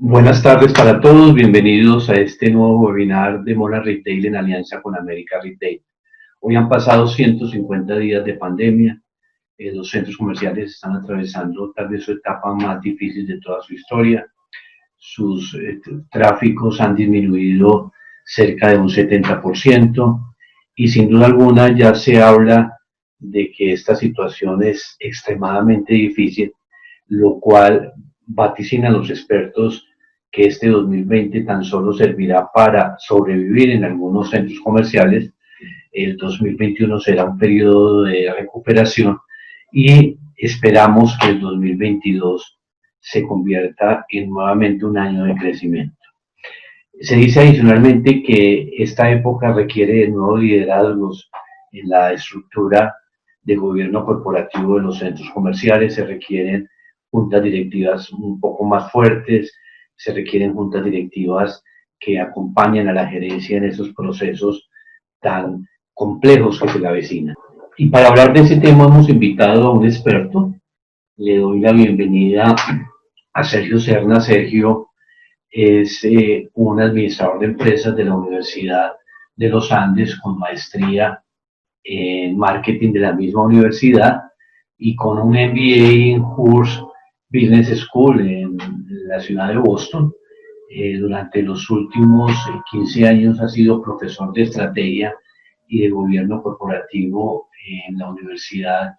Buenas tardes para todos, bienvenidos a este nuevo webinar de Mona Retail en alianza con América Retail. Hoy han pasado 150 días de pandemia, los centros comerciales están atravesando tal vez su etapa más difícil de toda su historia, sus tráficos han disminuido cerca de un 70% y sin duda alguna ya se habla de que esta situación es extremadamente difícil, lo cual vaticinan los expertos que este 2020 tan solo servirá para sobrevivir en algunos centros comerciales. El 2021 será un periodo de recuperación y esperamos que el 2022 se convierta en nuevamente un año de crecimiento. Se dice adicionalmente que esta época requiere de nuevos liderazgos en la estructura de gobierno corporativo de los centros comerciales, se requieren juntas directivas un poco más fuertes, se requieren juntas directivas que acompañen a la gerencia en esos procesos tan complejos que se le avecinan. Y para hablar de ese tema hemos invitado a un experto. Le doy la bienvenida a Sergio Serna. Sergio es un administrador de empresas de la Universidad de los Andes con maestría en marketing de la misma universidad y con un MBA en Hurst Business School en la ciudad de Boston. Durante los últimos 15 años ha sido profesor de estrategia y de gobierno corporativo en la Universidad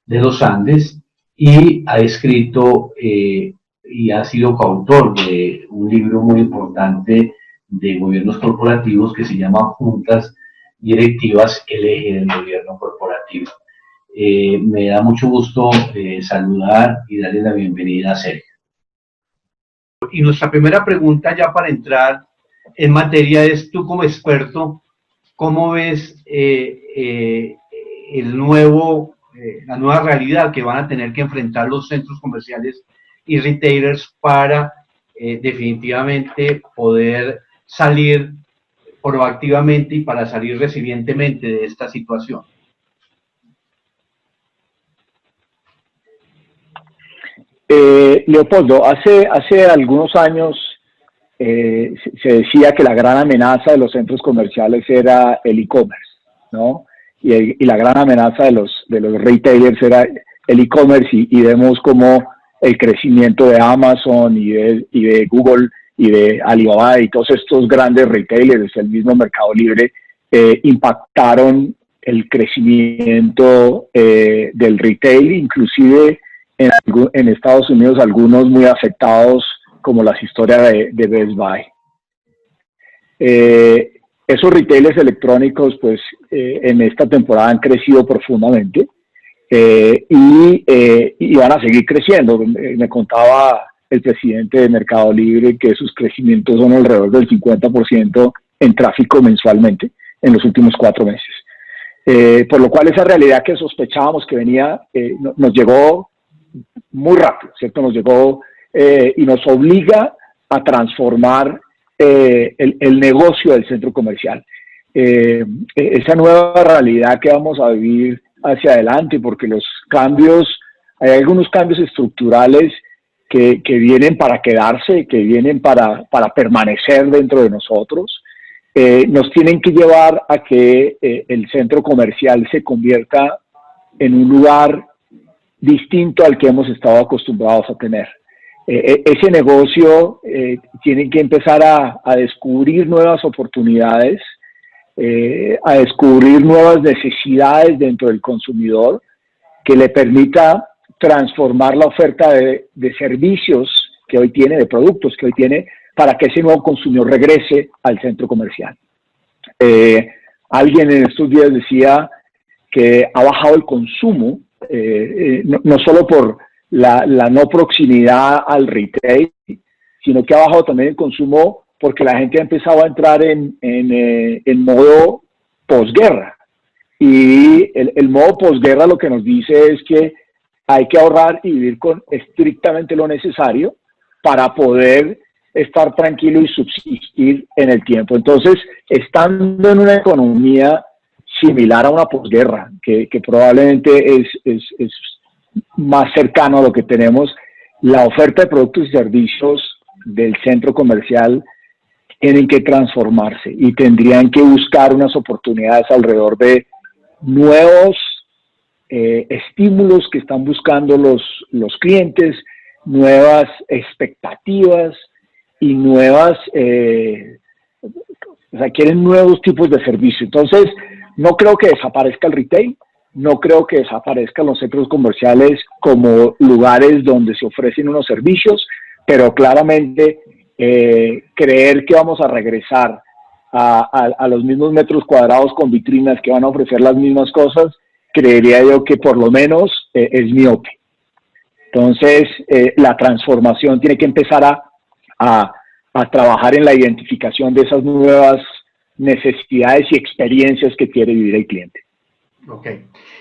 de los Andes y ha escrito y ha sido coautor de un libro muy importante de gobiernos corporativos que se llama Juntas Directivas, el eje del gobierno corporativo. Me da mucho gusto saludar y darle la bienvenida a Sergio. Y nuestra primera pregunta ya para entrar en materia es, tú como experto, ¿cómo ves la nueva realidad que van a tener que enfrentar los centros comerciales y retailers para definitivamente poder salir proactivamente y para salir resilientemente de esta situación? Leopoldo, hace algunos años se decía que la gran amenaza de los centros comerciales era el e-commerce, ¿no? Y la gran amenaza de los retailers era el e-commerce y vemos como el crecimiento de Amazon y de Google y de Alibaba y todos estos grandes retailers, el mismo Mercado Libre, impactaron el crecimiento del retail, inclusive en Estados Unidos algunos muy afectados, como las historias de Best Buy. Esos retailers electrónicos, pues, en esta temporada han crecido profundamente y van a seguir creciendo. Me contaba el presidente de Mercado Libre que sus crecimientos son alrededor del 50% en tráfico mensualmente en los últimos 4 meses. Por lo cual esa realidad que sospechábamos que venía nos llegó muy rápido, ¿cierto? Nos llegó y nos obliga a transformar el negocio del centro comercial. Esa nueva realidad que vamos a vivir hacia adelante, porque hay algunos cambios estructurales que vienen para quedarse, que vienen para permanecer dentro de nosotros, nos tienen que llevar a que el centro comercial se convierta en un lugar distinto al que hemos estado acostumbrados a tener. Ese negocio tiene que empezar a descubrir nuevas oportunidades, a descubrir nuevas necesidades dentro del consumidor que le permita transformar la oferta de servicios que hoy tiene, de productos que hoy tiene, para que ese nuevo consumidor regrese al centro comercial. Alguien en estos días decía que ha bajado el consumo, no solo por la no proximidad al retail, sino que ha bajado también el consumo porque la gente ha empezado a entrar en modo posguerra. Y el modo posguerra lo que nos dice es que hay que ahorrar y vivir con estrictamente lo necesario para poder estar tranquilo y subsistir en el tiempo. Entonces, estando en una economía similar a una posguerra, que probablemente es más cercano a lo que tenemos, la oferta de productos y servicios del centro comercial tienen que transformarse y tendrían que buscar unas oportunidades alrededor de nuevos estímulos que están buscando los clientes, nuevas expectativas y nuevas, o sea, quieren nuevos tipos de servicio. Entonces, no creo que desaparezca el retail, no creo que desaparezcan los centros comerciales como lugares donde se ofrecen unos servicios, pero claramente creer que vamos a regresar a los mismos metros cuadrados con vitrinas que van a ofrecer las mismas cosas, creería yo que por lo menos es miope. Entonces, la transformación tiene que empezar a trabajar en la identificación de esas nuevas necesidades y experiencias que quiere vivir el cliente. Ok.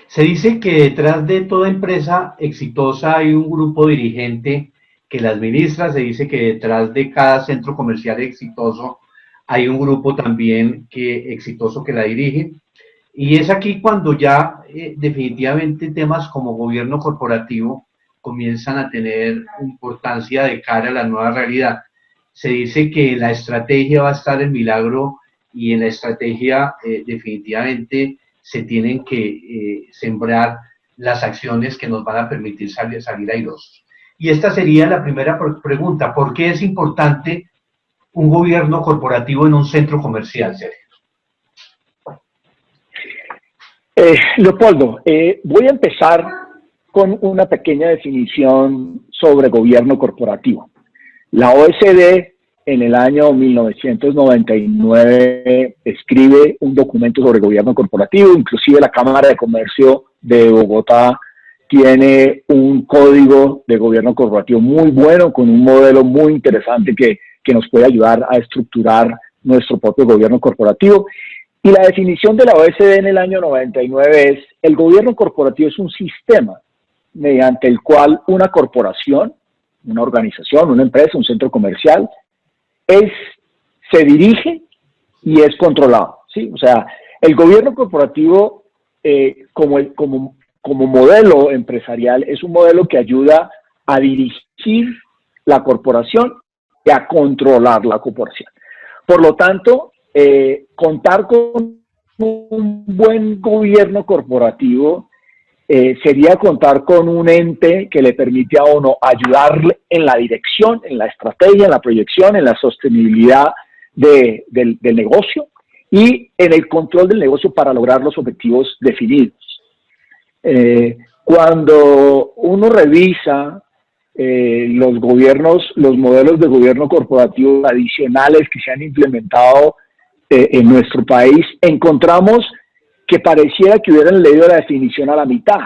Se dice que detrás de toda empresa exitosa hay un grupo dirigente que la administra. Se dice que detrás de cada centro comercial exitoso hay un grupo también exitoso que la dirige. Y es aquí cuando ya definitivamente temas como gobierno corporativo comienzan a tener importancia de cara a la nueva realidad. Se dice que en la estrategia va a estar el milagro y en la estrategia definitivamente se tienen que sembrar las acciones que nos van a permitir salir airosos. Y esta sería la primera pregunta: ¿por qué es importante un gobierno corporativo en un centro comercial, Sergio? Leopoldo, voy a empezar con una pequeña definición sobre gobierno corporativo. La OECD en el año 1999 escribe un documento sobre gobierno corporativo, inclusive la Cámara de Comercio de Bogotá tiene un código de gobierno corporativo muy bueno, con un modelo muy interesante que nos puede ayudar a estructurar nuestro propio gobierno corporativo. Y la definición de la OECD en el año 99 es: el gobierno corporativo es un sistema mediante el cual una corporación, una organización, una empresa, un centro comercial, se dirige y es controlado, ¿sí? O sea, el gobierno corporativo como modelo empresarial es un modelo que ayuda a dirigir la corporación y a controlar la corporación. Por lo tanto, contar con un buen gobierno corporativo sería contar con un ente que le permite a uno ayudarle en la dirección, en la estrategia, en la proyección, en la sostenibilidad del negocio y en el control del negocio para lograr los objetivos definidos. Cuando uno revisa los modelos de gobierno corporativo adicionales que se han implementado en nuestro país, encontramos que pareciera que hubieran leído la definición a la mitad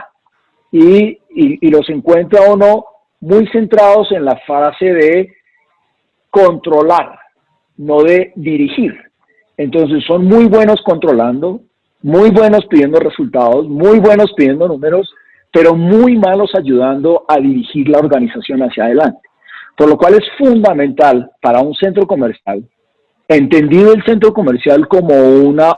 y los encuentra uno muy centrados en la fase de controlar, no de dirigir. Entonces son muy buenos controlando, muy buenos pidiendo resultados, muy buenos pidiendo números, pero muy malos ayudando a dirigir la organización hacia adelante. Por lo cual es fundamental para un centro comercial, entendido el centro comercial como una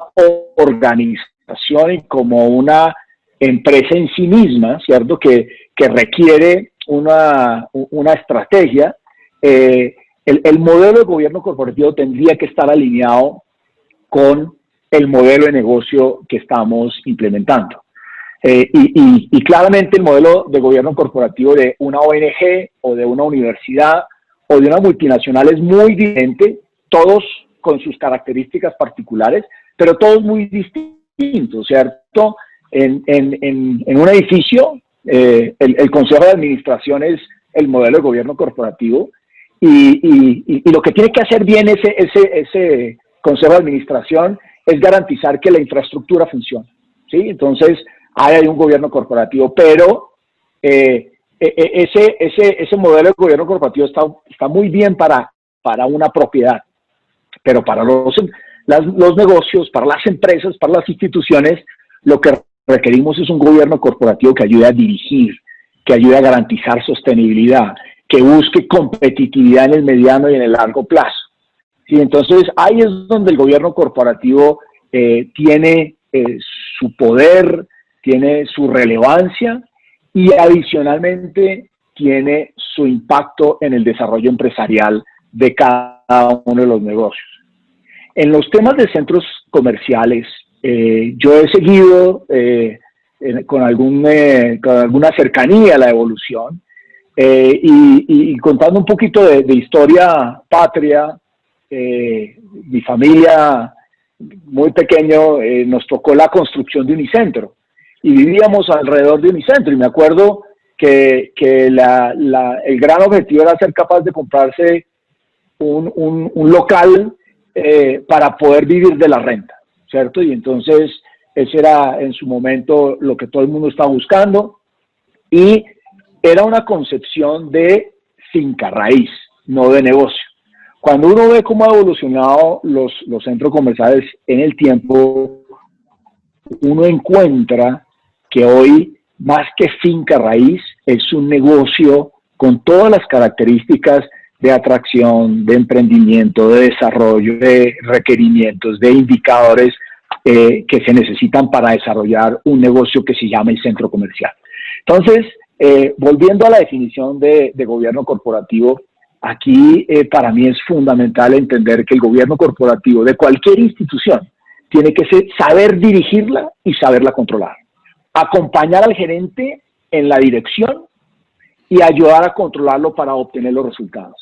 organización y como una empresa en sí misma, ¿cierto? Que requiere una estrategia. El modelo de gobierno corporativo tendría que estar alineado con el modelo de negocio que estamos implementando. Y claramente el modelo de gobierno corporativo de una ONG o de una universidad o de una multinacional es muy diferente, todos con sus características particulares, pero todos muy distintos, ¿cierto? En un edificio, el consejo de administración es el modelo de gobierno corporativo y lo que tiene que hacer bien ese consejo de administración es garantizar que la infraestructura funcione, ¿sí? Entonces, hay un gobierno corporativo, pero ese modelo de gobierno corporativo está muy bien para una propiedad, pero para los negocios, para las empresas, para las instituciones, lo que requerimos es un gobierno corporativo que ayude a dirigir, que ayude a garantizar sostenibilidad, que busque competitividad en el mediano y en el largo plazo. ¿Sí? Entonces, ahí es donde el gobierno corporativo tiene su poder, tiene su relevancia y adicionalmente tiene su impacto en el desarrollo empresarial de cada uno de los negocios. En los temas de centros comerciales, yo he seguido con alguna cercanía a la evolución y contando un poquito de historia patria. Mi familia, muy pequeño, nos tocó la construcción de Unicentro y vivíamos alrededor de Unicentro, y me acuerdo que el gran objetivo era ser capaz de comprarse un local para poder vivir de la renta, ¿cierto? Y entonces ese era en su momento lo que todo el mundo estaba buscando, y era una concepción de finca raíz, no de negocio. Cuando uno ve cómo ha evolucionado los centros comerciales en el tiempo, uno encuentra que hoy, más que finca raíz, es un negocio con todas las características de atracción, de emprendimiento, de desarrollo, de requerimientos, de indicadores que se necesitan para desarrollar un negocio que se llama el centro comercial. Entonces, volviendo a la definición de gobierno corporativo, aquí para mí es fundamental entender que el gobierno corporativo de cualquier institución tiene que saber dirigirla y saberla controlar. Acompañar al gerente en la dirección y ayudar a controlarlo para obtener los resultados.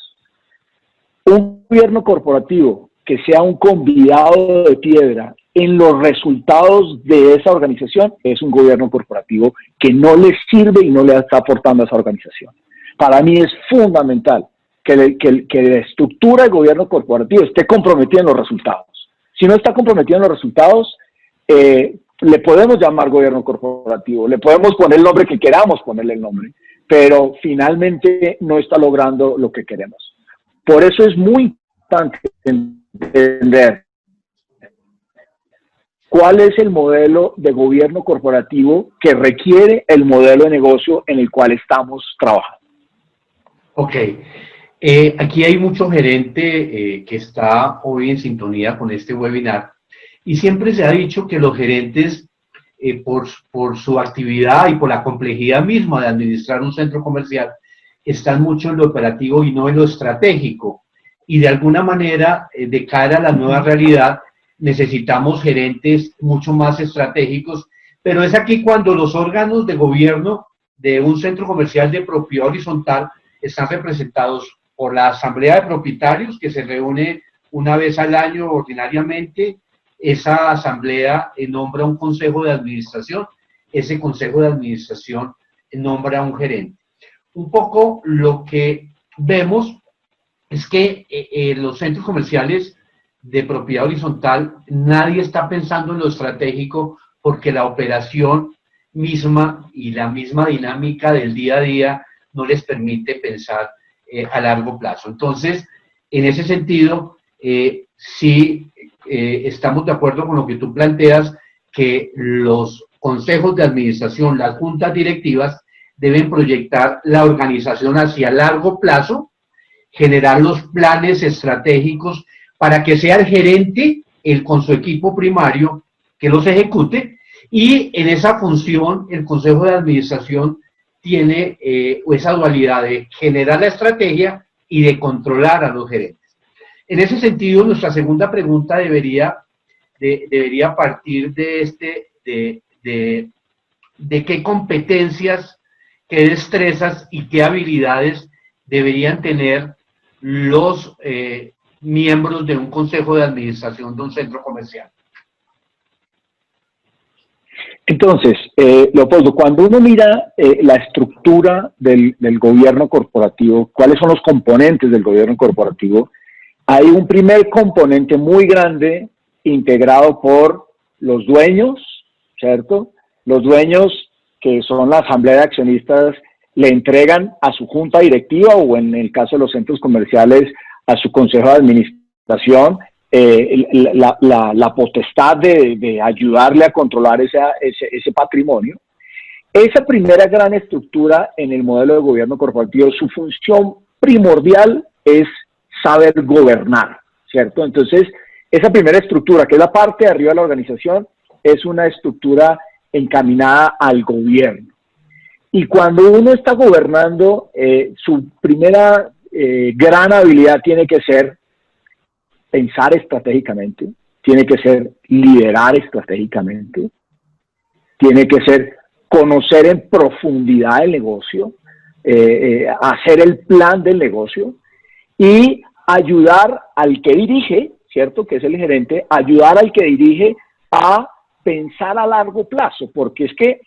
Un gobierno corporativo que sea un convidado de piedra en los resultados de esa organización es un gobierno corporativo que no le sirve y no le está aportando a esa organización. Para mí es fundamental que la estructura del gobierno corporativo esté comprometida en los resultados. Si no está comprometida en los resultados, le podemos llamar gobierno corporativo, le podemos poner el nombre que queramos ponerle el nombre, pero finalmente no está logrando lo que queremos. Por eso es muy importante entender cuál es el modelo de gobierno corporativo que requiere el modelo de negocio en el cual estamos trabajando. Ok. Aquí hay mucho gerente que está hoy en sintonía con este webinar, y siempre se ha dicho que los gerentes, por su actividad y por la complejidad misma de administrar un centro comercial, están mucho en lo operativo y no en lo estratégico. Y de alguna manera, de cara a la nueva realidad, necesitamos gerentes mucho más estratégicos, pero es aquí cuando los órganos de gobierno de un centro comercial de propiedad horizontal están representados por la asamblea de propietarios, que se reúne una vez al año ordinariamente. Esa asamblea nombra un consejo de administración, ese consejo de administración nombra un gerente. Un poco lo que vemos es que los centros comerciales de propiedad horizontal, nadie está pensando en lo estratégico, porque la operación misma y la misma dinámica del día a día no les permite pensar a largo plazo. Entonces, en ese sentido, sí estamos de acuerdo con lo que tú planteas, que los consejos de administración, las juntas directivas, deben proyectar la organización hacia largo plazo, generar los planes estratégicos para que sea el gerente, con su equipo primario, que los ejecute, y en esa función el consejo de administración tiene esa dualidad de generar la estrategia y de controlar a los gerentes. En ese sentido, nuestra segunda pregunta debería partir de qué competencias, qué destrezas y qué habilidades deberían tener los miembros de un consejo de administración de un centro comercial. Entonces, Leopoldo, cuando uno mira la estructura del gobierno corporativo, cuáles son los componentes del gobierno corporativo, hay un primer componente muy grande integrado por los dueños, ¿cierto? Los dueños, que son la asamblea de accionistas, le entregan a su junta directiva, o en el caso de los centros comerciales, a su consejo de administración, la potestad de ayudarle a controlar ese patrimonio. Esa primera gran estructura en el modelo de gobierno corporativo, su función primordial es saber gobernar, ¿cierto? Entonces, esa primera estructura, que es la parte de arriba de la organización, es una estructura encaminada al gobierno. Y cuando uno está gobernando, su primera gran habilidad tiene que ser pensar estratégicamente, tiene que ser liderar estratégicamente, tiene que ser conocer en profundidad el negocio, hacer el plan del negocio y ayudar al que dirige, ¿cierto? Que es el gerente, ayudar al que dirige a pensar a largo plazo, porque es que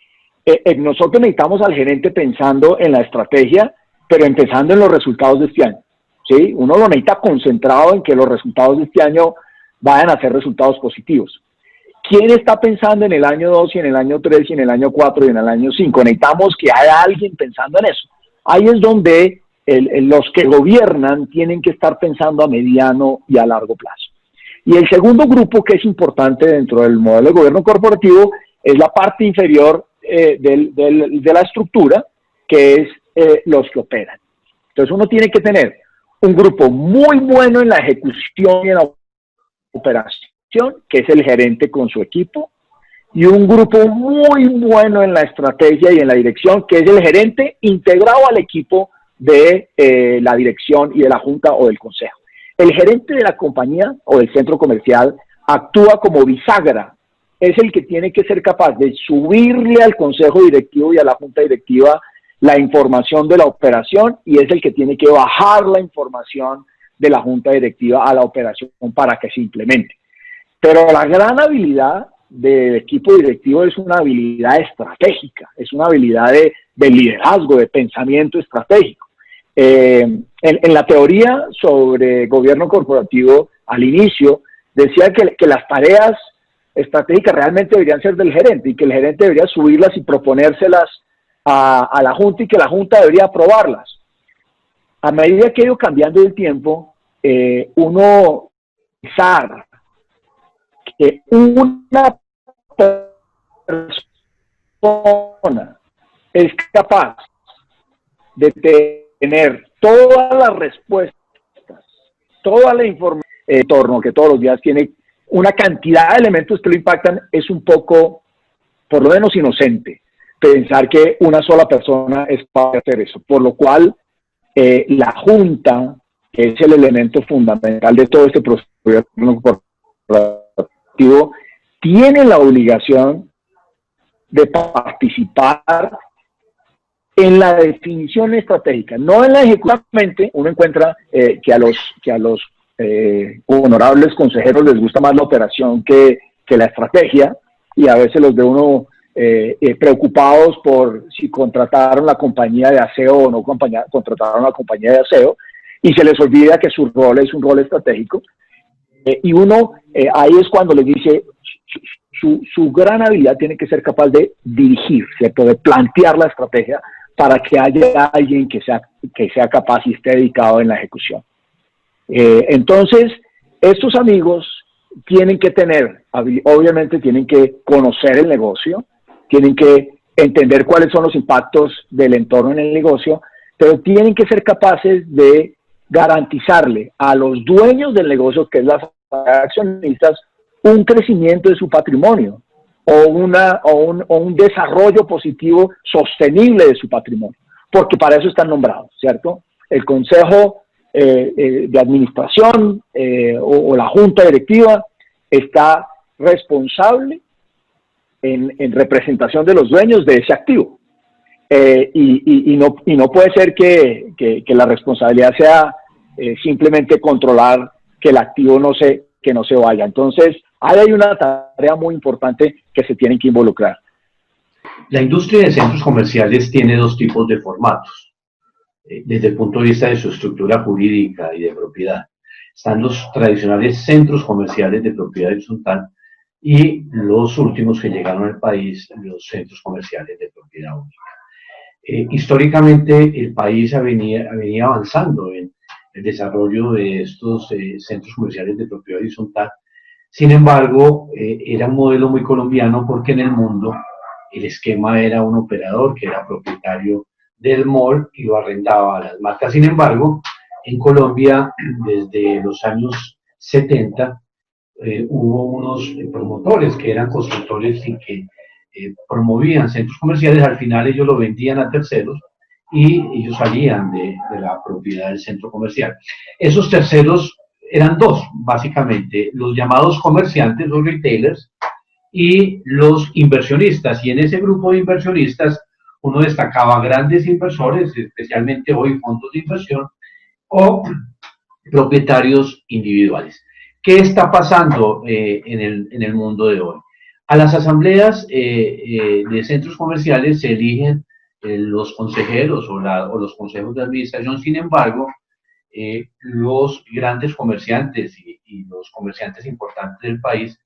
nosotros necesitamos al gerente pensando en la estrategia, pero empezando en los resultados de este año, ¿sí? Uno lo necesita concentrado en que los resultados de este año vayan a ser resultados positivos. ¿Quién está pensando en el año 2 y en el año 3 y en el año 4 y en el año 5? Necesitamos que haya alguien pensando en eso. Ahí es donde los que gobiernan tienen que estar pensando a mediano y a largo plazo. Y el segundo grupo que es importante dentro del modelo de gobierno corporativo es la parte inferior de la estructura, que es los que operan. Entonces uno tiene que tener un grupo muy bueno en la ejecución y en la operación, que es el gerente con su equipo, y un grupo muy bueno en la estrategia y en la dirección, que es el gerente integrado al equipo de la dirección y de la junta o del consejo. El gerente de la compañía o del centro comercial actúa como bisagra, es el que tiene que ser capaz de subirle al consejo directivo y a la junta directiva la información de la operación, y es el que tiene que bajar la información de la junta directiva a la operación para que se implemente. Pero la gran habilidad del equipo directivo es una habilidad estratégica, es una habilidad de liderazgo, de pensamiento estratégico. En la teoría sobre gobierno corporativo, al inicio, decía que las tareas estratégicas realmente deberían ser del gerente y que el gerente debería subirlas y proponérselas a la junta y que la junta debería aprobarlas. A medida que ha ido cambiando el tiempo, uno pensar que una persona es capaz de tener todas las respuestas, toda la información en torno que todos los días tiene una cantidad de elementos que lo impactan, es un poco, por lo menos, inocente pensar que una sola persona es capaz de hacer eso, por lo cual la junta, que es el elemento fundamental de todo este proceso corporativo, tiene la obligación de participar en la definición estratégica, no en la ejecución. Uno encuentra que a los honorables consejeros les gusta más la operación que la estrategia, y a veces los ve uno preocupados por si contrataron la compañía de aseo o no contrataron la compañía de aseo, y se les olvida que su rol es un rol estratégico. Y uno, ahí es cuando les dice, su gran habilidad tiene que ser capaz de dirigir, ¿cierto? De plantear la estrategia para que haya alguien que sea capaz y esté dedicado en la ejecución. Entonces, estos amigos tienen que tener, obviamente tienen que conocer el negocio, tienen que entender cuáles son los impactos del entorno en el negocio, pero tienen que ser capaces de garantizarle a los dueños del negocio, que es las accionistas, un crecimiento de su patrimonio o un desarrollo positivo sostenible de su patrimonio, porque para eso están nombrados, ¿cierto? El consejo de administración o la junta directiva está responsable en representación de los dueños de ese activo. Y no puede ser que la responsabilidad sea simplemente controlar que el activo no se vaya. Entonces, ahí hay una tarea muy importante que se tienen que involucrar. La industria de centros comerciales tiene dos tipos de formatos, desde el punto de vista de su estructura jurídica y de propiedad. Están los tradicionales centros comerciales de propiedad horizontal y los últimos que llegaron al país, los centros comerciales de propiedad única. Históricamente el país venía avanzando en el desarrollo de estos centros comerciales de propiedad horizontal. Sin embargo, era un modelo muy colombiano, porque en el mundo el esquema era un operador que era propietario del mall y lo arrendaba a las marcas. Sin embargo, en Colombia, desde los años 70, hubo unos promotores que eran constructores y que promovían centros comerciales. Al final ellos lo vendían a terceros y ellos salían de la propiedad del centro comercial. Esos terceros eran dos, básicamente, los llamados comerciantes, los retailers, y los inversionistas. Y en ese grupo de inversionistas uno destacaba grandes inversores, especialmente hoy fondos de inversión, o propietarios individuales. ¿Qué está pasando en el mundo de hoy? A las asambleas de centros comerciales se eligen los consejeros o los consejos de administración. Sin embargo, los grandes comerciantes y los comerciantes importantes del país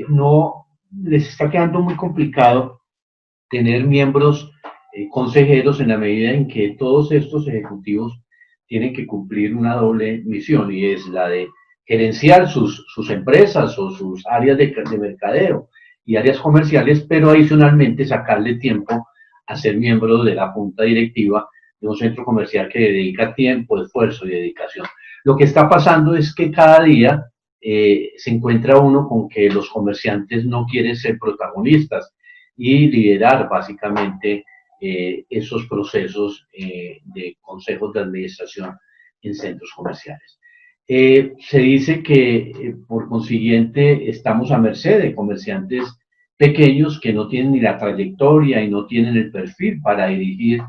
no les está quedando muy complicado tener miembros consejeros, en la medida en que todos estos ejecutivos tienen que cumplir una doble misión, y es la de gerenciar sus empresas o sus áreas de mercadeo y áreas comerciales, pero adicionalmente sacarle tiempo a ser miembro de la junta directiva de un centro comercial que dedica tiempo, esfuerzo y dedicación. Lo que está pasando es que cada día se encuentra uno con que los comerciantes no quieren ser protagonistas y liderar básicamente esos procesos de consejos de administración en centros comerciales. Se dice que por consiguiente estamos a merced de comerciantes pequeños que no tienen ni la trayectoria y no tienen el perfil para dirigir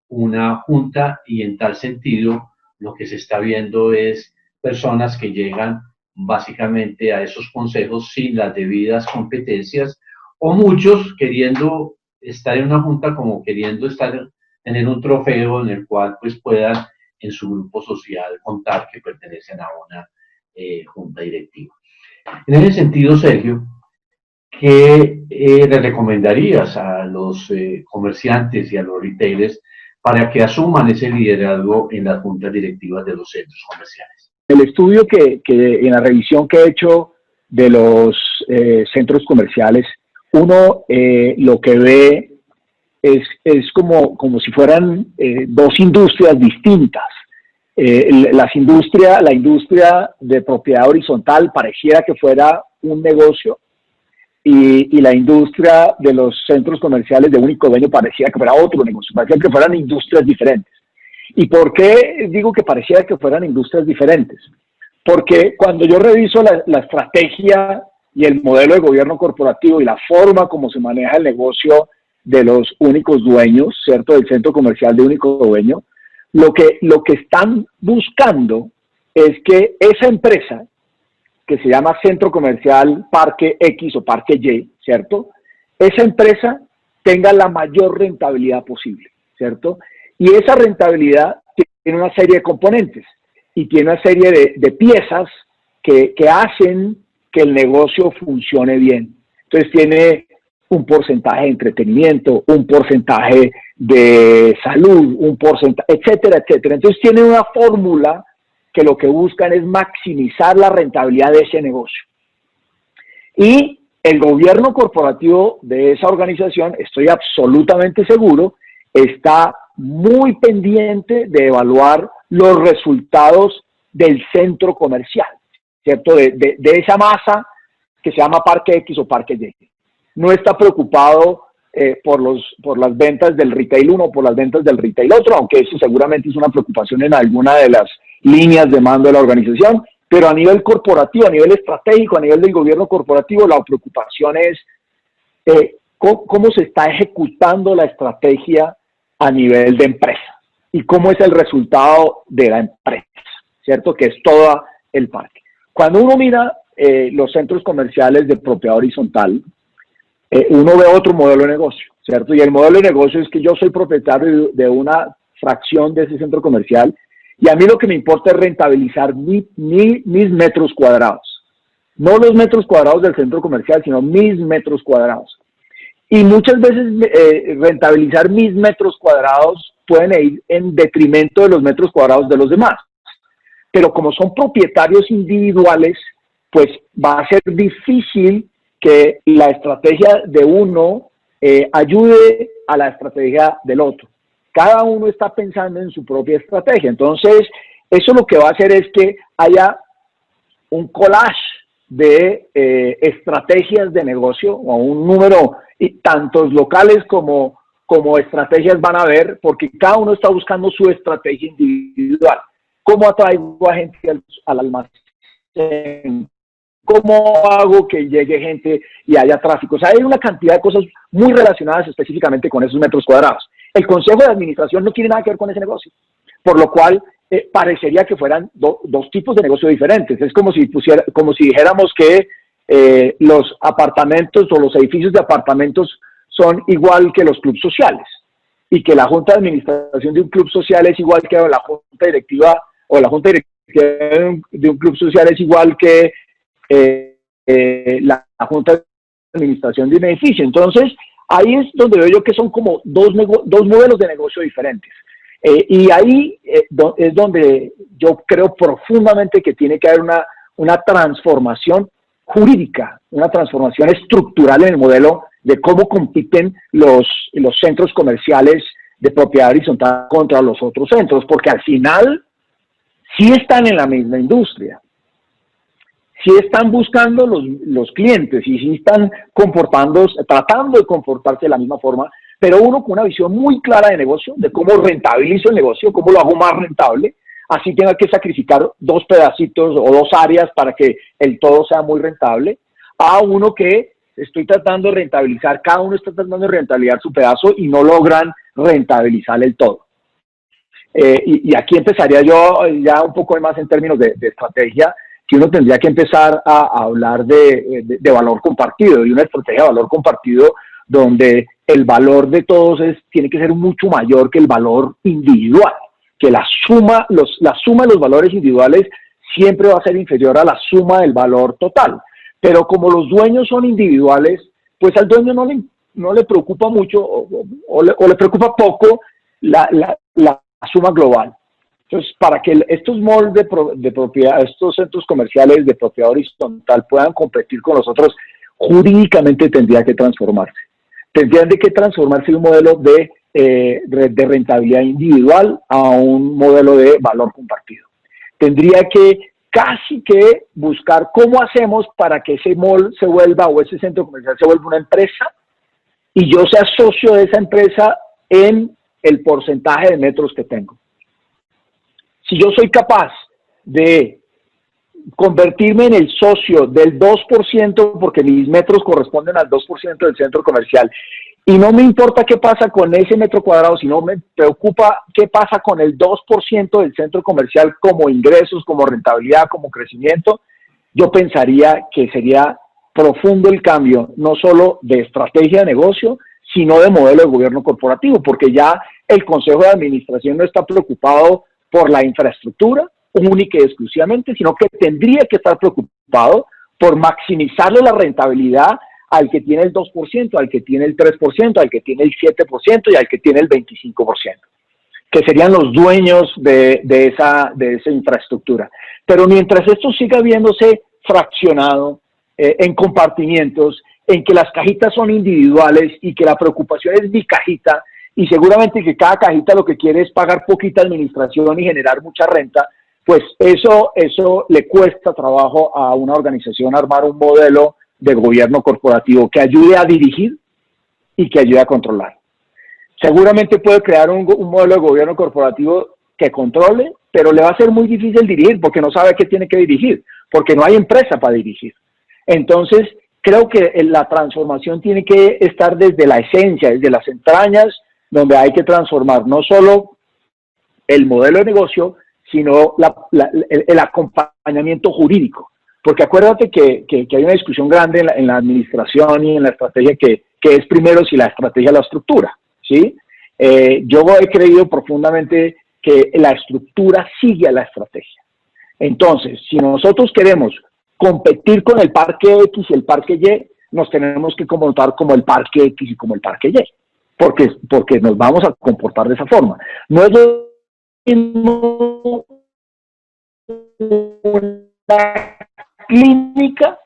una junta, y en tal sentido lo que se está viendo es personas que llegan básicamente a esos consejos sin las debidas competencias, o muchos queriendo estar en una junta como queriendo tener un trofeo en el cual pues puedan en su grupo social contar que pertenecen a una junta directiva. En ese sentido, Sergio, ¿qué le recomendarías a los comerciantes y a los retailers para que asuman ese liderazgo en las juntas directivas de los centros comerciales? El estudio que en la revisión que he hecho de los centros comerciales, uno lo que ve es como si fueran dos industrias distintas. La industria de propiedad horizontal pareciera que fuera un negocio, y la industria de los centros comerciales de único dueño pareciera que fuera otro negocio, parecía que fueran industrias diferentes. ¿Y por qué digo que pareciera que fueran industrias diferentes? Porque cuando yo reviso la estrategia y el modelo de gobierno corporativo y la forma como se maneja el negocio de los únicos dueños, ¿cierto?, del centro comercial de único dueño, lo que están buscando es que esa empresa, que se llama Centro Comercial Parque X o Parque Y, ¿cierto?, esa empresa tenga la mayor rentabilidad posible, ¿cierto? Y esa rentabilidad tiene una serie de componentes y tiene una serie de piezas que hacen que el negocio funcione bien. Entonces tiene un porcentaje de entretenimiento, un porcentaje de salud, un porcentaje, etcétera, etcétera. Entonces tiene una fórmula que lo que buscan es maximizar la rentabilidad de ese negocio. Y el gobierno corporativo de esa organización, estoy absolutamente seguro, está muy pendiente de evaluar los resultados del centro comercial, ¿cierto? De esa masa que se llama Parque X o Parque Y. No está preocupado por las ventas del retail 1 o por las ventas del retail otro, aunque eso seguramente es una preocupación en alguna de las líneas de mando de la organización, pero a nivel corporativo, a nivel estratégico, a nivel del gobierno corporativo, la preocupación es cómo se está ejecutando la estrategia a nivel de empresa y cómo es el resultado de la empresa, ¿cierto? Que es todo el parque. Cuando uno mira los centros comerciales de propiedad horizontal, uno ve otro modelo de negocio, ¿cierto? Y el modelo de negocio es que yo soy propietario de una fracción de ese centro comercial y a mí lo que me importa es rentabilizar mis metros cuadrados. No los metros cuadrados del centro comercial, sino mis metros cuadrados. Y muchas veces rentabilizar mis metros cuadrados pueden ir en detrimento de los metros cuadrados de los demás. Pero como son propietarios individuales, pues va a ser difícil que la estrategia de uno ayude a la estrategia del otro. Cada uno está pensando en su propia estrategia. Entonces, eso lo que va a hacer es que haya un collage de estrategias de negocio o un número, tantos locales como como estrategias van a ver, porque cada uno está buscando su estrategia individual. ¿Cómo atraigo a gente al almacén? ¿Cómo hago que llegue gente y haya tráfico? O sea, hay una cantidad de cosas muy relacionadas específicamente con esos metros cuadrados. El Consejo de Administración no tiene nada que ver con ese negocio, por lo cual parecería que fueran dos tipos de negocio diferentes. Es como si dijéramos que los apartamentos o los edificios de apartamentos son igual que los clubes sociales y que la junta de administración de un club social es igual que la junta directiva, o la junta directiva de un club social es igual que la junta de administración de un edificio. Entonces, ahí es donde veo yo que son como dos modelos de negocio diferentes. Y ahí es donde yo creo profundamente que tiene que haber una transformación jurídica, una transformación estructural en el modelo de cómo compiten los centros comerciales de propiedad horizontal contra los otros centros, porque al final sí están en la misma industria, sí están buscando los clientes y sí están tratando de comportarse de la misma forma, pero uno con una visión muy clara de negocio, de cómo rentabilizo el negocio, cómo lo hago más rentable, así tenga que sacrificar dos pedacitos o dos áreas para que el todo sea muy rentable, a uno que estoy tratando de rentabilizar, cada uno está tratando de rentabilizar su pedazo y no logran rentabilizar el todo. Y aquí empezaría yo ya un poco más en términos de estrategia, que uno tendría que empezar a hablar de valor compartido, y una estrategia de valor compartido donde el valor de todos tiene que ser mucho mayor que el valor individual, que la suma de los valores individuales siempre va a ser inferior a la suma del valor total. Pero como los dueños son individuales, pues al dueño no le preocupa mucho o le preocupa poco la suma global. Entonces, para que estos malls de propiedad, estos centros comerciales de propiedad horizontal puedan competir con nosotros, jurídicamente tendría que transformarse. Tendrían que transformarse de un modelo de rentabilidad individual a un modelo de valor compartido. Tendría que casi que buscar cómo hacemos para que ese mall se vuelva, o ese centro comercial se vuelva una empresa, y yo sea socio de esa empresa en el porcentaje de metros que tengo. Si yo soy capaz de convertirme en el socio del 2%, porque mis metros corresponden al 2% del centro comercial, y no me importa qué pasa con ese metro cuadrado, sino me preocupa qué pasa con el 2% del centro comercial como ingresos, como rentabilidad, como crecimiento, yo pensaría que sería profundo el cambio, no solo de estrategia de negocio, sino de modelo de gobierno corporativo, porque ya el Consejo de Administración no está preocupado por la infraestructura única y exclusivamente, sino que tendría que estar preocupado por maximizarle la rentabilidad al que tiene el 2%, al que tiene el 3%, al que tiene el 7% y al que tiene el 25%, que serían los dueños de esa infraestructura. Pero mientras esto siga viéndose fraccionado en compartimientos, en que las cajitas son individuales y que la preocupación es mi cajita, y seguramente que cada cajita lo que quiere es pagar poquita administración y generar mucha renta, pues eso le cuesta trabajo a una organización armar un modelo de gobierno corporativo que ayude a dirigir y que ayude a controlar. Seguramente puede crear un modelo de gobierno corporativo que controle, pero le va a ser muy difícil dirigir porque no sabe qué tiene que dirigir, porque no hay empresa para dirigir. Entonces, creo que la transformación tiene que estar desde la esencia, desde las entrañas, donde hay que transformar no solo el modelo de negocio, sino el acompañamiento jurídico. Porque acuérdate que hay una discusión grande en la administración y en la estrategia que es primero si la estrategia es la estructura, ¿sí? Yo he creído profundamente que la estructura sigue a la estrategia. Entonces, si nosotros queremos competir con el parque X y el parque Y, nos tenemos que comportar como el parque X y como el parque Y, porque nos vamos a comportar de esa forma. No es lo mismo una clínica,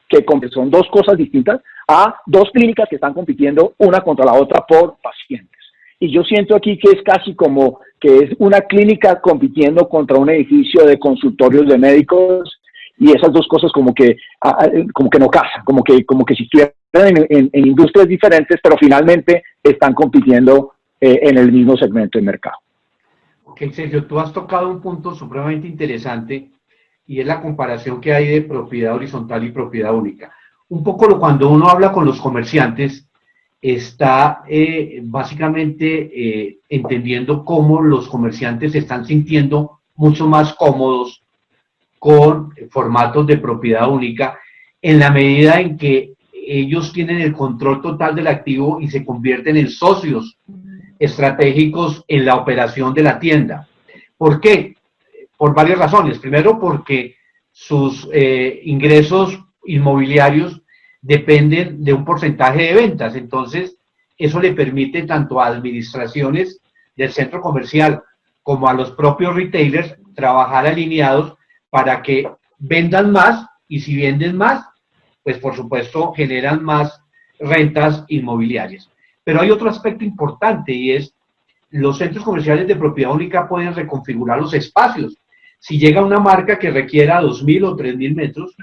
que son dos cosas distintas, a dos clínicas que están compitiendo una contra la otra por pacientes. Y yo siento aquí que es casi como que es una clínica compitiendo contra un edificio de consultorios de médicos, y esas dos cosas como que no casan, como que si estuvieran en industrias diferentes, pero finalmente están compitiendo en el mismo segmento de mercado. Ok, Sergio, tú has tocado un punto supremamente interesante y es la comparación que hay de propiedad horizontal y propiedad única. Un poco cuando uno habla con los comerciantes, está básicamente entendiendo cómo los comerciantes se están sintiendo mucho más cómodos con formatos de propiedad única en la medida en que ellos tienen el control total del activo y se convierten en socios estratégicos en la operación de la tienda. ¿Por qué? Por varias razones. Primero, porque sus ingresos inmobiliarios dependen de un porcentaje de ventas. Entonces, eso le permite tanto a administraciones del centro comercial como a los propios retailers trabajar alineados para que vendan más, y si venden más, pues por supuesto generan más rentas inmobiliarias. Pero hay otro aspecto importante, y es los centros comerciales de propiedad única pueden reconfigurar los espacios. Si llega una marca que requiera 2.000 o 3.000 metros,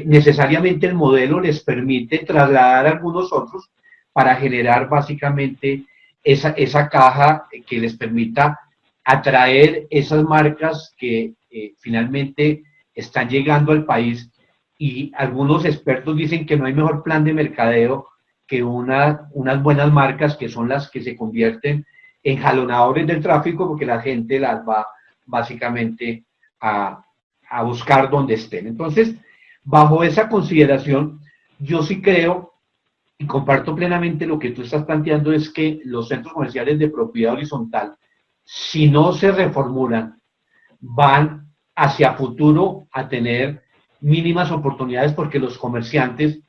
necesariamente el modelo les permite trasladar algunos otros para generar básicamente esa caja que les permita atraer esas marcas que finalmente están llegando al país, y algunos expertos dicen que no hay mejor plan de mercadeo que unas buenas marcas que son las que se convierten en jalonadores del tráfico, porque la gente las va básicamente a buscar donde estén. Entonces, bajo esa consideración, yo sí creo y comparto plenamente lo que tú estás planteando, es que los centros comerciales de propiedad horizontal, si no se reformulan, van hacia futuro a tener mínimas oportunidades, porque los comerciantes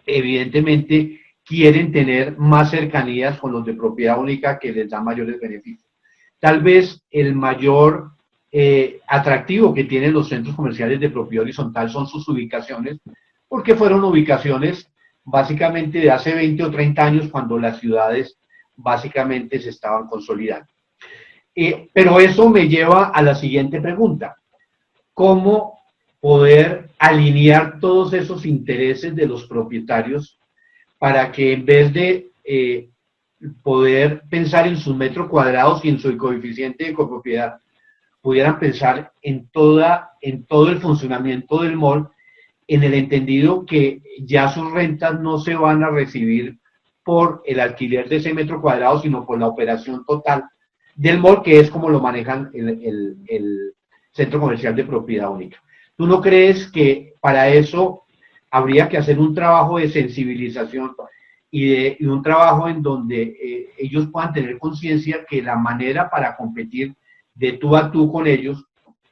evidentemente quieren tener más cercanías con los de propiedad única, que les da mayores beneficios. Tal vez el mayor atractivo que tienen los centros comerciales de propiedad horizontal son sus ubicaciones, porque fueron ubicaciones básicamente de hace 20 o 30 años, cuando las ciudades básicamente se estaban consolidando. Pero eso me lleva a la siguiente pregunta: ¿cómo poder alinear todos esos intereses de los propietarios para que, en vez de poder pensar en sus metros cuadrados y en su coeficiente de copropiedad, pudieran pensar en todo el funcionamiento del mall, en el entendido que ya sus rentas no se van a recibir por el alquiler de ese metro cuadrado, sino por la operación total del mall, que es como lo manejan el centro comercial de propiedad única? ¿Tú no crees que para eso habría que hacer un trabajo de sensibilización y un trabajo en donde ellos puedan tener conciencia que la manera para competir de tú a tú con ellos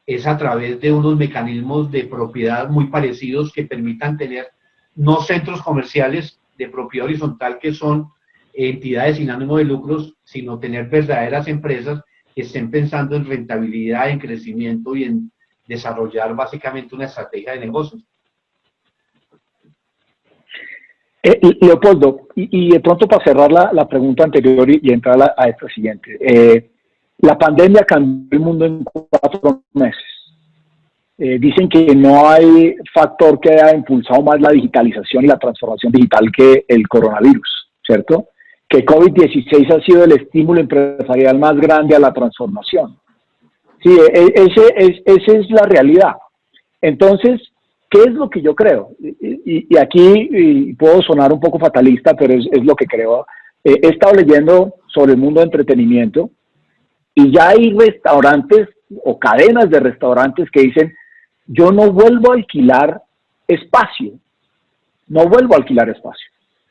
es a través de unos mecanismos de propiedad muy parecidos, que permitan tener no centros comerciales de propiedad horizontal que son entidades sin ánimo de lucros, sino tener verdaderas empresas que estén pensando en rentabilidad, en crecimiento y en desarrollar básicamente una estrategia de negocios? Leopoldo, y de pronto, para cerrar la pregunta anterior y entrar a esta siguiente, la pandemia cambió el mundo en 4 meses. Dicen que no hay factor que haya impulsado más la digitalización y la transformación digital que el coronavirus, ¿cierto? Que COVID-16 ha sido el estímulo empresarial más grande a la transformación. Sí, esa es la realidad. Entonces, ¿qué es lo que yo creo? Y aquí puedo sonar un poco fatalista, pero es lo que creo. He estado leyendo sobre el mundo de entretenimiento, y ya hay restaurantes o cadenas de restaurantes que dicen: yo no vuelvo a alquilar espacio,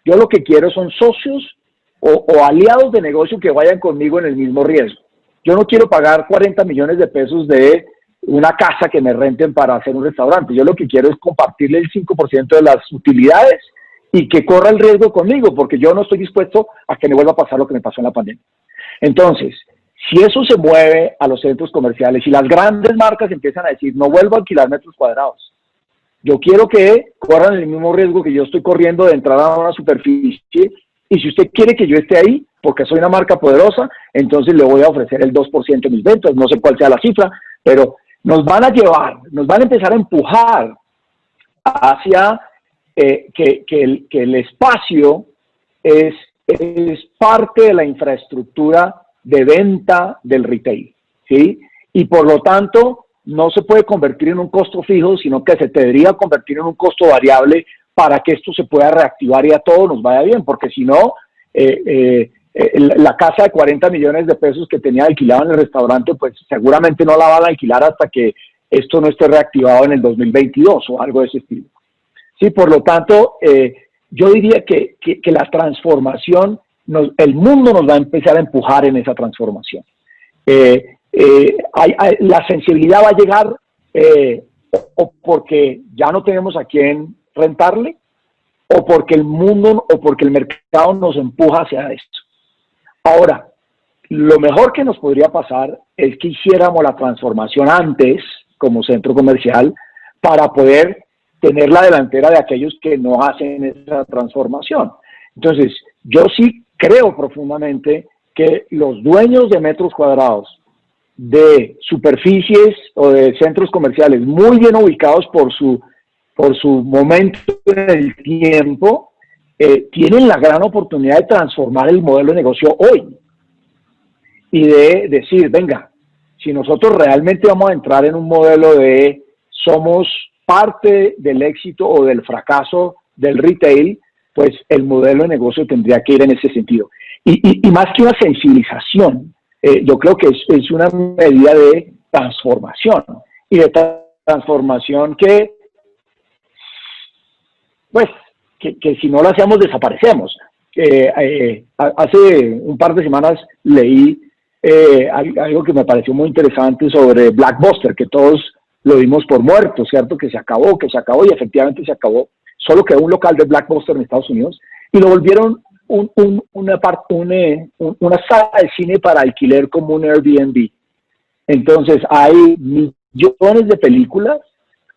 Yo lo que quiero son socios o aliados de negocio que vayan conmigo en el mismo riesgo. Yo no quiero pagar 40 millones de pesos de una casa que me renten para hacer un restaurante. Yo lo que quiero es compartirle el 5% de las utilidades y que corra el riesgo conmigo, porque yo no estoy dispuesto a que me vuelva a pasar lo que me pasó en la pandemia. Entonces, si eso se mueve a los centros comerciales y las grandes marcas empiezan a decir: no vuelvo a alquilar metros cuadrados, yo quiero que corran el mismo riesgo que yo estoy corriendo de entrar a una superficie, y si usted quiere que yo esté ahí porque soy una marca poderosa, entonces le voy a ofrecer el 2% de mis ventas, no sé cuál sea la cifra, pero nos van a llevar, nos van a empezar a empujar hacia que el espacio es parte de la infraestructura de venta del retail, ¿sí? Y por lo tanto, no se puede convertir en un costo fijo, sino que se debería convertir en un costo variable para que esto se pueda reactivar y a todos nos vaya bien, porque si no, la casa de 40 millones de pesos que tenía alquilada en el restaurante, pues seguramente no la van a alquilar hasta que esto no esté reactivado en el 2022 o algo de ese estilo. Sí, por lo tanto, yo diría que la transformación, el mundo nos va a empezar a empujar en esa transformación. La sensibilidad va a llegar o porque ya no tenemos a quién rentarle, o porque el mundo o porque el mercado nos empuja hacia esto. Ahora, lo mejor que nos podría pasar es que hiciéramos la transformación antes como centro comercial para poder tener la delantera de aquellos que no hacen esa transformación. Entonces, yo sí creo profundamente que los dueños de metros cuadrados, de superficies o de centros comerciales muy bien ubicados por su momento en el tiempo, tienen la gran oportunidad de transformar el modelo de negocio hoy y de decir, venga, si nosotros realmente vamos a entrar en un modelo de somos parte del éxito o del fracaso del retail, pues el modelo de negocio tendría que ir en ese sentido. Y más que una sensibilización, yo creo que es una medida de transformación, y de transformación que, pues, que si no lo hacemos desaparecemos. Hace un par de semanas leí algo que me pareció muy interesante sobre Blockbuster, que todos lo dimos por muerto, ¿cierto? Que se acabó y efectivamente se acabó. Solo quedó un local de Blockbuster en Estados Unidos y lo volvieron una sala de cine para alquiler como un Airbnb. Entonces hay millones de películas,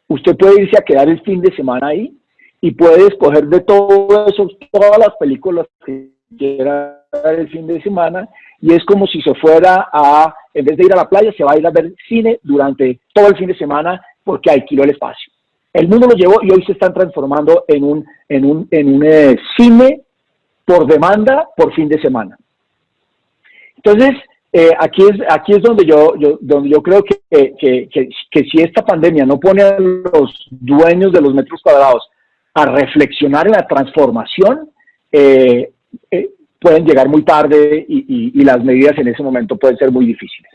usted puede irse a quedar el fin de semana ahí y puede escoger de todas las películas que quiera el fin de semana, y es como si se fuera en vez de ir a la playa, se va a ir a ver cine durante todo el fin de semana porque alquiló el espacio. El mundo lo llevó y hoy se están transformando en un cine por demanda por fin de semana. Entonces, aquí es donde yo creo que si esta pandemia no pone a los dueños de los metros cuadrados a reflexionar en la transformación, pueden llegar muy tarde y las medidas en ese momento pueden ser muy difíciles.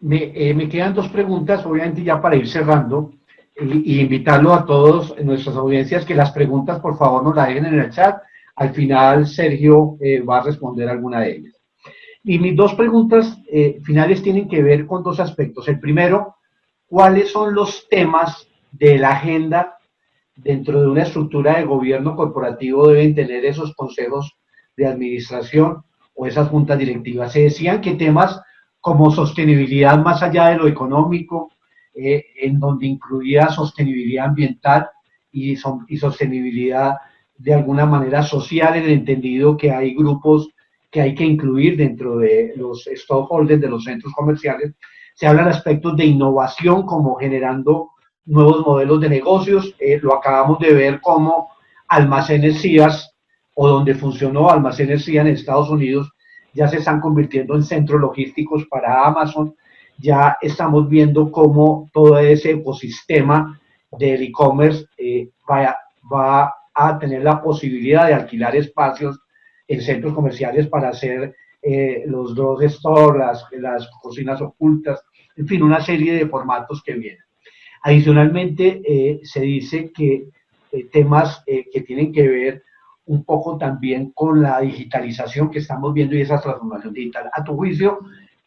Me quedan dos preguntas, obviamente ya para ir cerrando, y invitarlo a todos nuestras audiencias que las preguntas por favor nos las dejen en el chat. Al final Sergio va a responder alguna de ellas. Y mis dos preguntas finales tienen que ver con dos aspectos. El primero, ¿cuáles son los temas de la agenda dentro de una estructura de gobierno corporativo deben tener esos consejos de administración o esas juntas directivas? Se decían que temas como sostenibilidad más allá de lo económico, en donde incluía sostenibilidad ambiental y sostenibilidad de alguna manera social, en el entendido que hay grupos que hay que incluir dentro de los stockholders de los centros comerciales. Se hablan aspectos de innovación como generando nuevos modelos de negocios. Lo acabamos de ver como Almacenes Sears, o donde funcionó Almacenes Sears en Estados Unidos, ya se están convirtiendo en centros logísticos para Amazon. Ya estamos viendo cómo todo ese ecosistema del e-commerce va a tener la posibilidad de alquilar espacios en centros comerciales para hacer los drug store, las cocinas ocultas, en fin, una serie de formatos que vienen. Adicionalmente, se dice que temas que tienen que ver un poco también con la digitalización que estamos viendo y esa transformación digital. A tu juicio,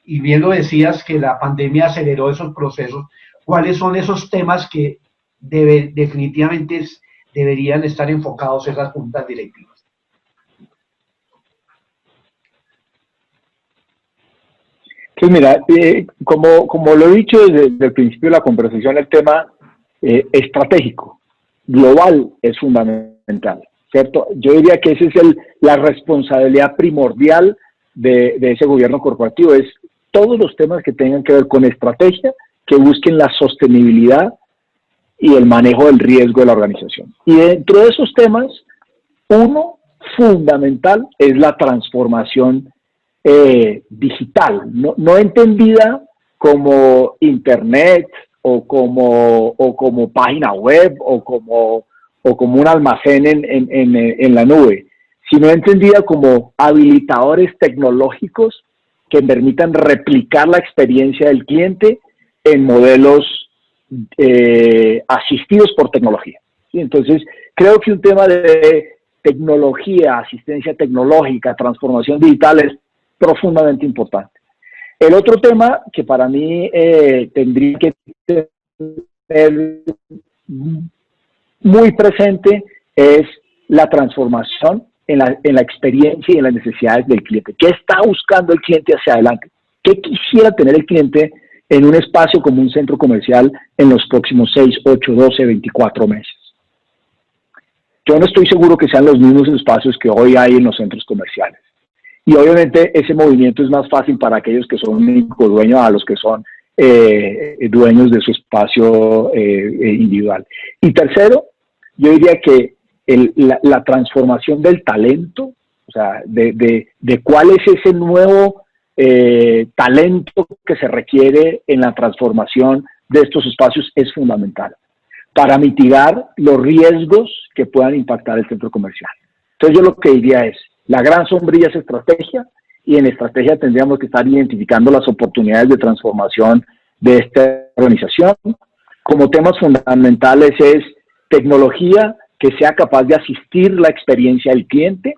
y bien lo decías, que la pandemia aceleró esos procesos, ¿cuáles son esos temas que definitivamente deberían estar enfocados en las juntas directivas? Pues mira, como lo he dicho desde el principio de la conversación, el tema estratégico, global, es fundamental, ¿cierto? Yo diría que esa es la responsabilidad primordial de ese gobierno corporativo, es todos los temas que tengan que ver con estrategia que busquen la sostenibilidad y el manejo del riesgo de la organización. Y dentro de esos temas, uno fundamental es la transformación digital, no entendida como internet o como página web o como un almacén en la nube, sino entendida como habilitadores tecnológicos que permitan replicar la experiencia del cliente en modelos asistidos por tecnología. ¿Sí? Entonces, creo que un tema de tecnología, asistencia tecnológica, transformación digital es profundamente importante. El otro tema que para mí tendría que tener muy presente es la transformación en la experiencia y en las necesidades del cliente. ¿Qué está buscando el cliente hacia adelante? ¿Qué quisiera tener el cliente en un espacio como un centro comercial en los próximos 6, 8, 12, 24 meses? Yo no estoy seguro que sean los mismos espacios que hoy hay en los centros comerciales. Y obviamente ese movimiento es más fácil para aquellos que son únicos dueños a los que son dueños de su espacio individual. Y tercero, yo diría que la transformación del talento, o sea, de cuál es ese nuevo talento que se requiere en la transformación de estos espacios es fundamental para mitigar los riesgos que puedan impactar el centro comercial. Entonces yo lo que diría es, la gran sombrilla es estrategia, y en estrategia tendríamos que estar identificando las oportunidades de transformación de esta organización. Como temas fundamentales es tecnología que sea capaz de asistir la experiencia del cliente,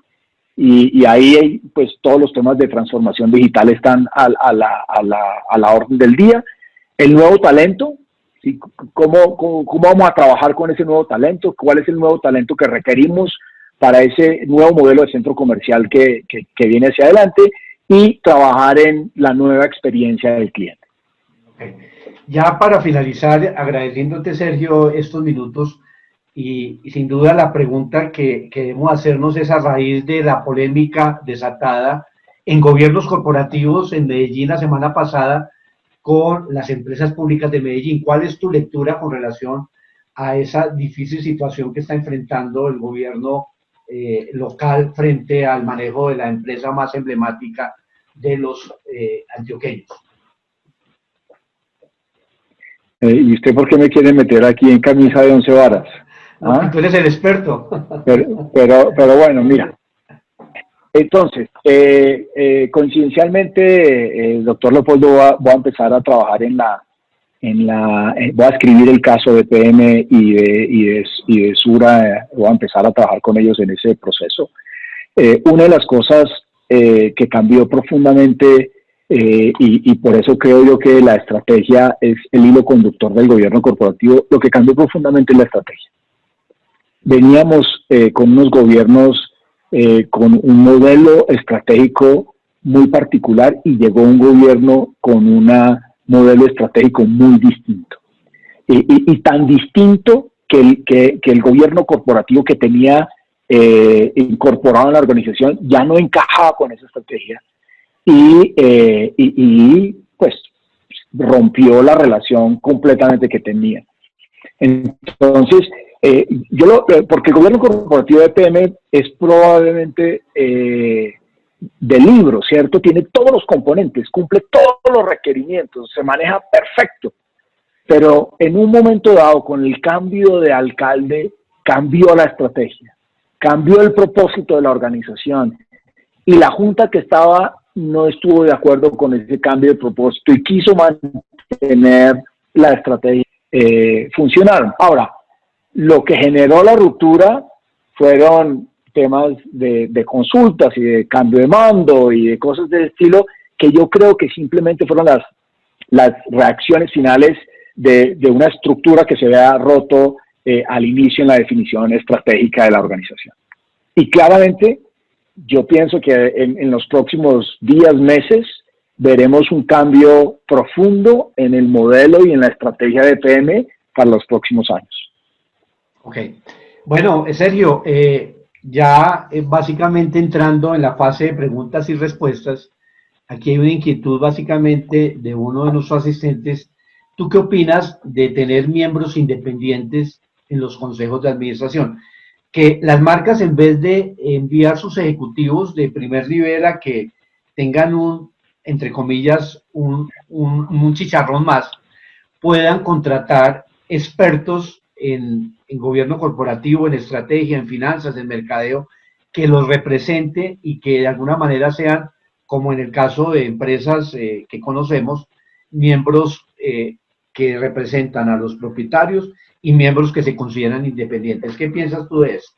y ahí pues todos los temas de transformación digital están a la orden del día. El nuevo talento, ¿sí? ¿Cómo vamos a trabajar con ese nuevo talento? ¿Cuál es el nuevo talento que requerimos para ese nuevo modelo de centro comercial que viene hacia adelante? Y trabajar en la nueva experiencia del cliente. Okay. Ya para finalizar, agradeciéndote, Sergio, estos minutos, y sin duda la pregunta que debemos hacernos es a raíz de la polémica desatada en gobiernos corporativos en Medellín la semana pasada con las empresas públicas de Medellín. ¿Cuál es tu lectura con relación a esa difícil situación que está enfrentando el gobierno local frente al manejo de la empresa más emblemática de los antioqueños? ¿Y usted por qué me quiere meter aquí en camisa de 11 varas? ¿Ah? Tú eres el experto. Pero bueno, mira. Entonces, coincidencialmente, el doctor Leopoldo va a empezar a trabajar voy a escribir el caso de PM y de Sura, voy a empezar a trabajar con ellos en ese proceso. Una de las cosas que cambió profundamente, y por eso creo yo que la estrategia es el hilo conductor del gobierno corporativo, lo que cambió profundamente es la estrategia. Veníamos con unos gobiernos con un modelo estratégico muy particular, y llegó un gobierno con un modelo estratégico muy distinto. Y tan distinto que el gobierno corporativo que tenía incorporado en la organización ya no encajaba con esa estrategia. Y pues rompió la relación completamente que tenía. Entonces, porque el gobierno corporativo de PM es probablemente de libro, ¿cierto? Tiene todos los componentes, cumple todos los requerimientos, se maneja perfecto, pero en un momento dado, con el cambio de alcalde, cambió la estrategia, cambió el propósito de la organización, y la junta que estaba no estuvo de acuerdo con ese cambio de propósito y quiso mantener la estrategia. Funcionaron. Ahora, lo que generó la ruptura fueron temas de consultas y de cambio de mando y de cosas de estilo, que yo creo que simplemente fueron las reacciones finales de una estructura que se había roto al inicio en la definición estratégica de la organización. Y claramente yo pienso que en los próximos días, meses, veremos un cambio profundo en el modelo y en la estrategia de PM para los próximos años. Ok. Bueno, Sergio, ya básicamente entrando en la fase de preguntas y respuestas, aquí hay una inquietud básicamente de uno de nuestros asistentes. ¿tú qué opinas de tener miembros independientes en los consejos de administración? Que las marcas, en vez de enviar sus ejecutivos de primer nivel a que tengan entre comillas, un chicharrón más, puedan contratar expertos en gobierno corporativo, en estrategia, en finanzas, en mercadeo, que los represente y que de alguna manera sean, como en el caso de empresas que conocemos, miembros que representan a los propietarios y miembros que se consideran independientes. ¿Qué piensas tú de eso?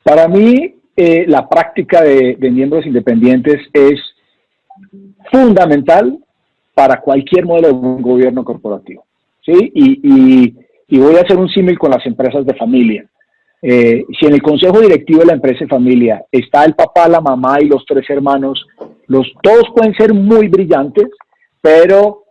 Para mí, la práctica de miembros independientes es fundamental para cualquier modelo de gobierno corporativo, ¿sí? Y voy a hacer un símil con las empresas de familia. Si en el consejo directivo de la empresa de familia está el papá, la mamá y los 3 hermanos, todos pueden ser muy brillantes, pero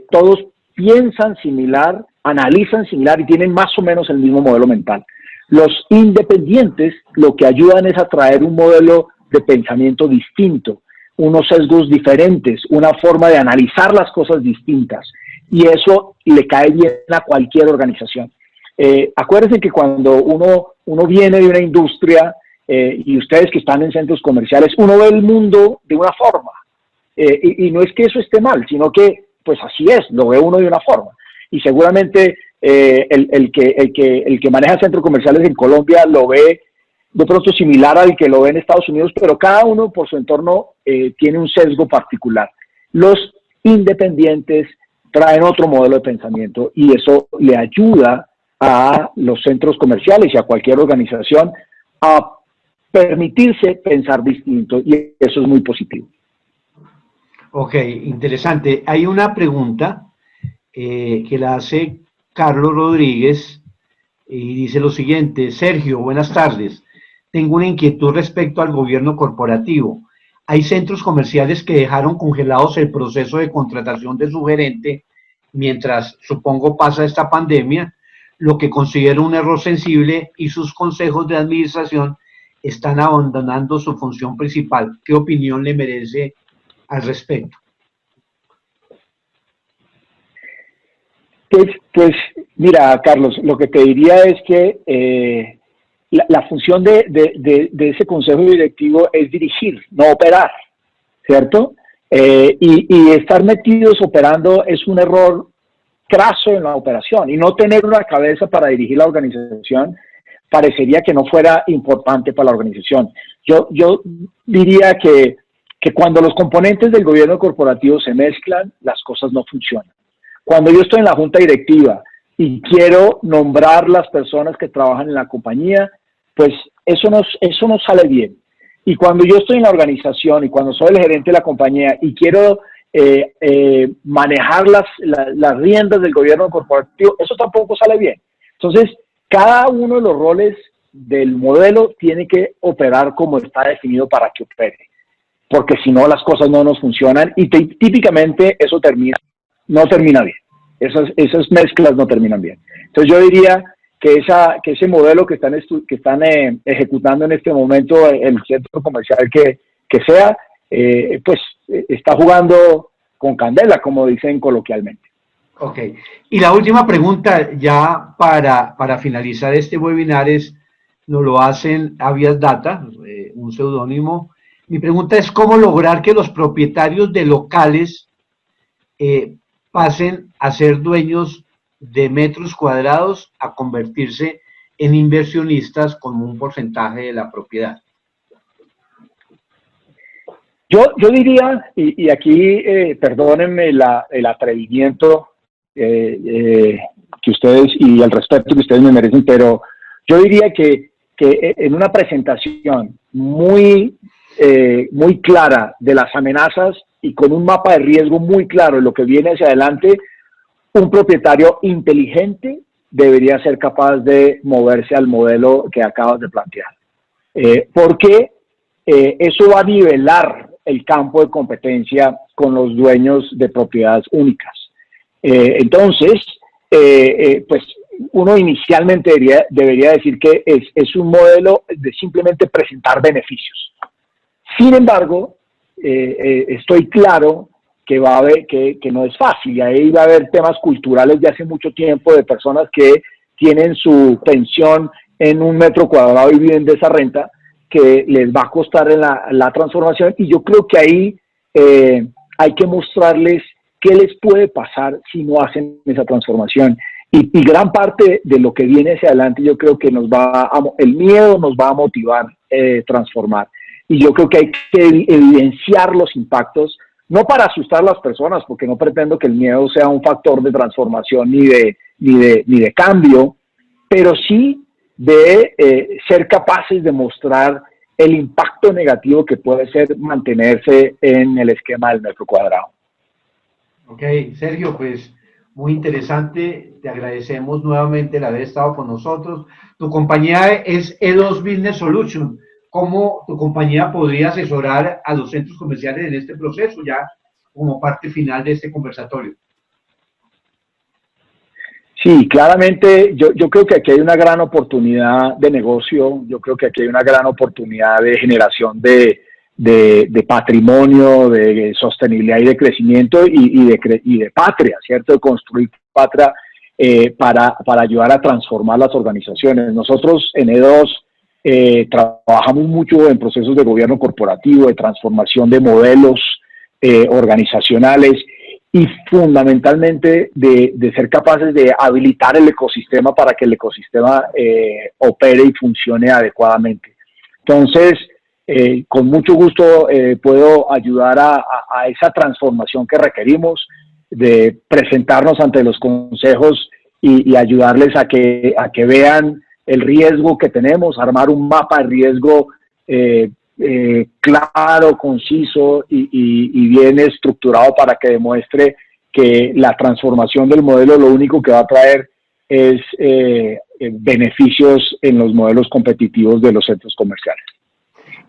todos piensan similar, analizan similar y tienen más o menos el mismo modelo mental. Los independientes lo que ayudan es a traer un modelo de pensamiento distinto, unos sesgos diferentes, una forma de analizar las cosas distintas, y eso le cae bien a cualquier organización. Acuérdense que cuando uno viene de una industria, y ustedes que están en centros comerciales, uno ve el mundo de una forma, y no es que eso esté mal, sino que pues así es, lo ve uno de una forma, y seguramente el que maneja centros comerciales en Colombia lo ve de pronto similar al que lo ve en Estados Unidos, pero cada uno por su entorno tiene un sesgo particular. Los independientes traen otro modelo de pensamiento y eso le ayuda a los centros comerciales y a cualquier organización a permitirse pensar distinto, y eso es muy positivo. Ok, interesante. Hay una pregunta que la hace Carlos Rodríguez y dice lo siguiente: Sergio, buenas tardes. Tengo una inquietud respecto al gobierno corporativo. Hay centros comerciales que dejaron congelados el proceso de contratación de su gerente mientras, supongo, pasa esta pandemia, lo que considero un error sensible, y sus consejos de administración están abandonando su función principal. ¿Qué opinión le merece al respecto? Pues mira, Carlos, lo que te diría es que la función de ese consejo directivo es dirigir, no operar, ¿cierto? Y estar metidos operando es un error craso en la operación, y no tener una cabeza para dirigir la organización parecería que no fuera importante para la organización. Yo diría que cuando los componentes del gobierno corporativo se mezclan, las cosas no funcionan. Cuando yo estoy en la junta directiva y quiero nombrar las personas que trabajan en la compañía, pues eso no sale bien. Y cuando yo estoy en la organización y cuando soy el gerente de la compañía y quiero manejar las riendas del gobierno corporativo, eso tampoco sale bien. Entonces, cada uno de los roles del modelo tiene que operar como está definido para que opere, porque si no, las cosas no nos funcionan y típicamente eso no termina bien. Esas mezclas no terminan bien. Entonces yo diría que ese modelo que están ejecutando en este momento el centro comercial que sea, pues está jugando con candela, como dicen coloquialmente. Ok. Y la última pregunta, ya para finalizar este webinar, nos lo hacen Avias Data, un seudónimo. Mi pregunta es: ¿cómo lograr que los propietarios de locales pasen a ser dueños de metros cuadrados a convertirse en inversionistas con un porcentaje de la propiedad? Yo diría, y aquí perdónenme el atrevimiento que ustedes y el respeto que ustedes me merecen, pero yo diría que en una presentación muy clara de las amenazas y con un mapa de riesgo muy claro de lo que viene hacia adelante, un propietario inteligente debería ser capaz de moverse al modelo que acabas de plantear. Porque eso va a nivelar el campo de competencia con los dueños de propiedades únicas. Entonces, pues uno inicialmente debería decir que es un modelo de simplemente presentar beneficios. Sin embargo, estoy claro va a haber, que no es fácil, y ahí va a haber temas culturales de hace mucho tiempo de personas que tienen su pensión en 1 metro cuadrado y viven de esa renta, que les va a costar en la transformación, y yo creo que ahí hay que mostrarles qué les puede pasar si no hacen esa transformación. Y gran parte de lo que viene hacia adelante, yo creo que el miedo nos va a motivar transformar. Y yo creo que hay que evidenciar los impactos, no para asustar a las personas, porque no pretendo que el miedo sea un factor de transformación ni de cambio, pero sí de ser capaces de mostrar el impacto negativo que puede ser mantenerse en el esquema del metro cuadrado. Ok, Sergio, pues muy interesante. Te agradecemos nuevamente el haber estado con nosotros. Tu compañía es E2 Business Solution. ¿Cómo tu compañía podría asesorar a los centros comerciales en este proceso, ya como parte final de este conversatorio? Sí, claramente yo creo que aquí hay una gran oportunidad de negocio, yo creo que aquí hay una gran oportunidad de generación de patrimonio, de sostenibilidad y de crecimiento y de patria, ¿cierto? De construir patria para ayudar a transformar las organizaciones. Nosotros en E2 trabajamos mucho en procesos de gobierno corporativo, de transformación de modelos organizacionales, y fundamentalmente de ser capaces de habilitar el ecosistema para que el ecosistema opere y funcione adecuadamente. Entonces, con mucho gusto puedo ayudar a esa transformación que requerimos, de presentarnos ante los consejos y ayudarles a que vean el riesgo que tenemos, armar un mapa de riesgo claro, conciso y bien estructurado para que demuestre que la transformación del modelo lo único que va a traer es beneficios en los modelos competitivos de los centros comerciales.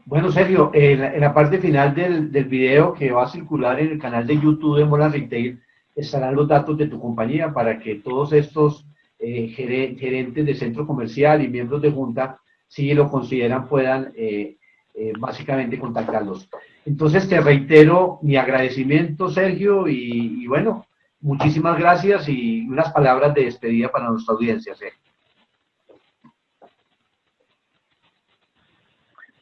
Bueno, Sergio, en la parte final del video que va a circular en el canal de YouTube de Mola Retail estarán los datos de tu compañía para que todos estos gerentes de centro comercial y miembros de junta, si lo consideran, puedan básicamente contactarlos. Entonces te reitero mi agradecimiento, Sergio, y bueno, muchísimas gracias y unas palabras de despedida para nuestra audiencia, Sergio.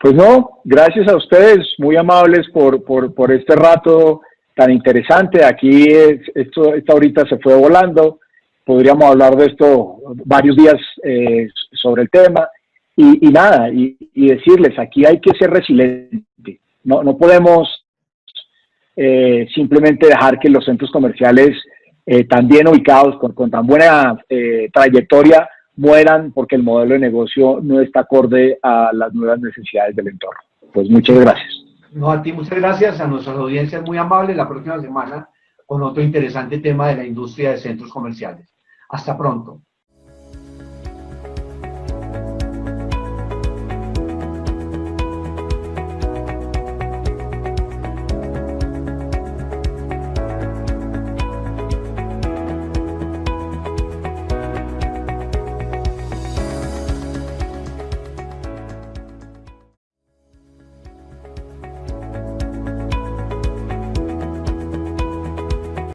Pues no, gracias a ustedes, muy amables por este rato tan interesante. Aquí esta horita se fue volando, podríamos hablar de esto varios días sobre el tema. Y nada, y decirles, aquí hay que ser resiliente. No podemos simplemente dejar que los centros comerciales tan bien ubicados, con tan buena trayectoria, mueran porque el modelo de negocio no está acorde a las nuevas necesidades del entorno. Pues muchas gracias. No, a ti muchas gracias, a nuestras audiencias muy amables, la próxima semana con otro interesante tema de la industria de centros comerciales. Hasta pronto.